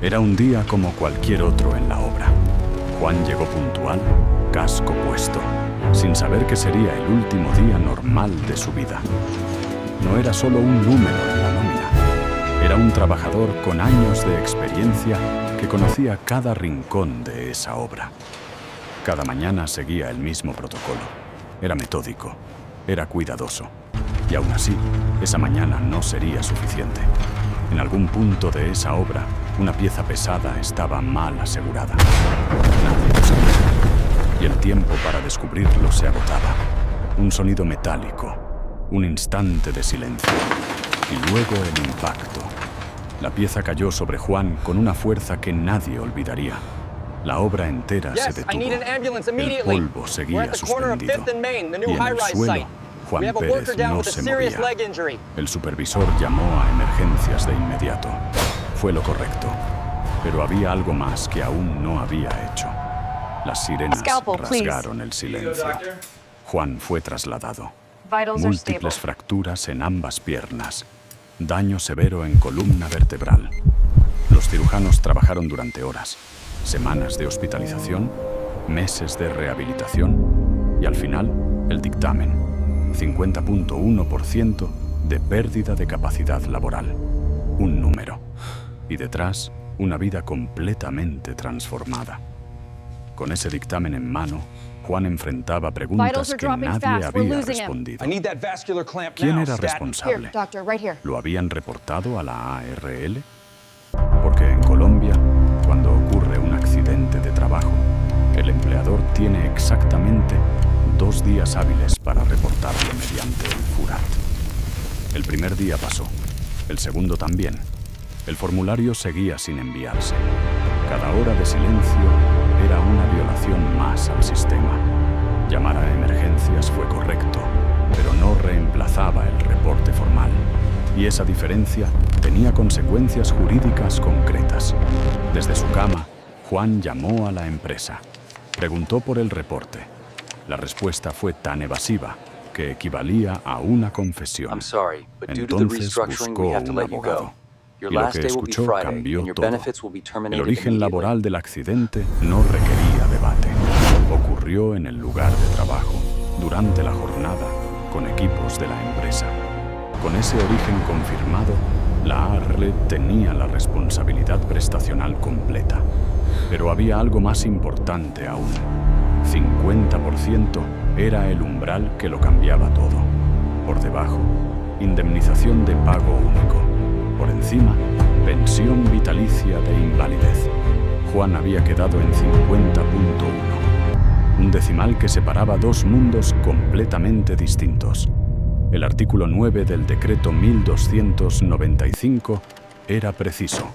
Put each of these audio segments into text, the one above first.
Era un día como cualquier otro en la obra. Juan llegó puntual, casco puesto, sin saber que sería el último día normal de su vida. No era solo un número en la nómina. Era un trabajador con años de experiencia que conocía cada rincón de esa obra. Cada mañana seguía el mismo protocolo. Era metódico, era cuidadoso. Y aún así, esa mañana no sería suficiente. En algún punto de esa obra, una pieza pesada estaba mal asegurada. Nadie lo sabía. Y el tiempo para descubrirlo se agotaba. Un sonido metálico, un instante de silencio. Y luego el impacto. La pieza cayó sobre Juan con una fuerza que nadie olvidaría. La obra entera se detuvo. El polvo seguía suspendido. Y en el suelo, Juan Pérez no se movía. El supervisor llamó a emergencias de inmediato. Fue lo correcto. Pero había algo más que aún no había hecho. Las sirenas rasgaron el silencio. Juan fue trasladado. Múltiples fracturas en ambas piernas. Daño severo en columna vertebral. Los cirujanos trabajaron durante horas. Semanas de hospitalización, meses de rehabilitación y al final, el dictamen. 50.1% de pérdida de capacidad laboral. Un número. Y detrás, una vida completamente transformada. Con ese dictamen en mano, Juan enfrentaba preguntas que nadie había respondido. ¿Quién era responsable? ¿Lo habían reportado a la ARL? Porque en Colombia, cuando ocurre un accidente de trabajo, el empleador tiene exactamente 2 días hábiles para reportarlo mediante el FURAT. El primer día pasó, el segundo también. El formulario seguía sin enviarse. Cada hora de silencio era una violación más al sistema. Llamar a emergencias fue correcto, pero no reemplazaba el reporte formal. Y esa diferencia tenía consecuencias jurídicas concretas. Desde su cama, Juan llamó a la empresa. Preguntó por el reporte. La respuesta fue tan evasiva que equivalía a una confesión. Entonces buscó un abogado. Y lo que escuchó cambió todo. El origen laboral del accidente no requería debate. Ocurrió en el lugar de trabajo, durante la jornada, con equipos de la empresa. Con ese origen confirmado, la ARL tenía la responsabilidad prestacional completa. Pero había algo más importante aún. 50% era el umbral que lo cambiaba todo. Por debajo, indemnización de pago único. Por encima, pensión vitalicia de invalidez. Juan había quedado en 50.1. Un decimal que separaba 2 mundos completamente distintos. El artículo 9 del decreto 1295 era preciso.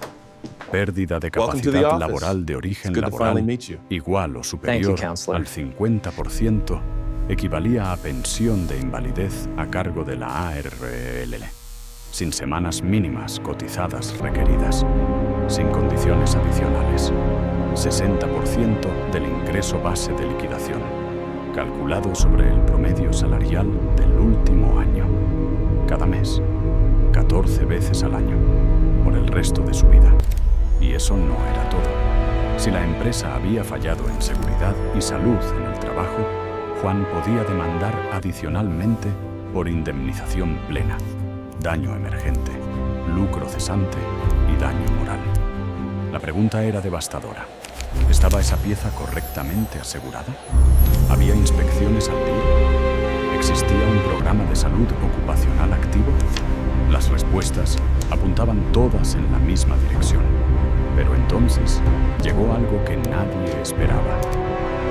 Pérdida de capacidad laboral de origen laboral igual o superior al 50% equivalía a pensión de invalidez a cargo de la ARL, sin semanas mínimas cotizadas requeridas, sin condiciones adicionales. 60% del ingreso base de liquidación, calculado sobre el promedio salarial del último año. Cada mes, 14 veces al año, por el resto de su vida. Y eso no era todo. Si la empresa había fallado en seguridad y salud en el trabajo, Juan podía demandar adicionalmente por indemnización plena, daño emergente, lucro cesante y daño moral. La pregunta era devastadora. ¿Estaba esa pieza correctamente asegurada? ¿Había inspecciones al día? ¿Existía un programa de salud ocupacional activo? Las respuestas apuntaban todas en la misma dirección. Pero entonces llegó algo que nadie esperaba.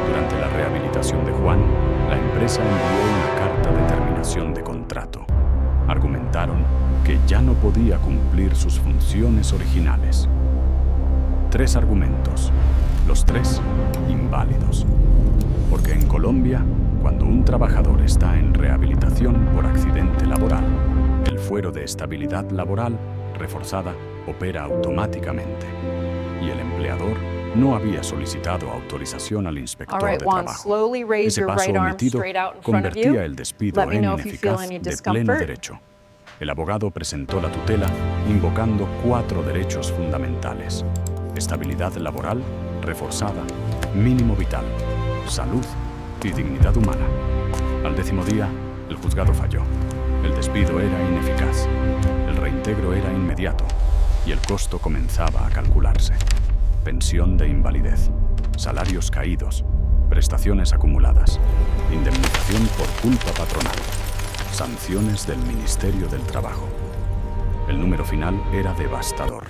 Durante la rehabilitación de Juan, la empresa envió una carta de terminación de contrato. Argumentaron que ya no podía cumplir sus funciones originales. 3 argumentos, los 3 inválidos. Porque en Colombia, cuando un trabajador está en rehabilitación por accidente laboral, el fuero de estabilidad laboral reforzada opera automáticamente y el empleador no había solicitado autorización al inspector de trabajo. Ese paso omitido convertía el despido en ineficaz de pleno derecho. El abogado presentó la tutela invocando 4 derechos fundamentales: estabilidad laboral reforzada, mínimo vital, salud y dignidad humana. Al 10º día, el juzgado falló. El despido era ineficaz, el reintegro era inmediato y el costo comenzaba a calcularse. Pensión de invalidez, salarios caídos, prestaciones acumuladas, indemnización por culpa patronal, sanciones del Ministerio del Trabajo. El número final era devastador.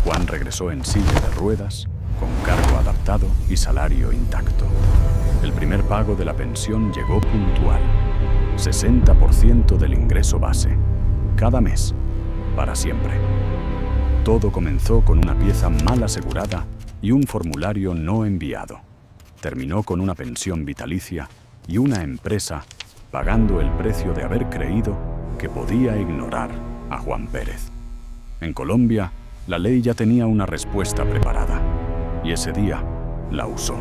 Juan regresó en silla de ruedas, con cargo adaptado y salario intacto. El primer pago de la pensión llegó puntual. 60% del ingreso base, cada mes, para siempre. Todo comenzó con una pieza mal asegurada y un formulario no enviado. Terminó con una pensión vitalicia y una empresa pagando el precio de haber creído que podía ignorar a Juan Pérez. En Colombia, la ley ya tenía una respuesta preparada y ese día la usó.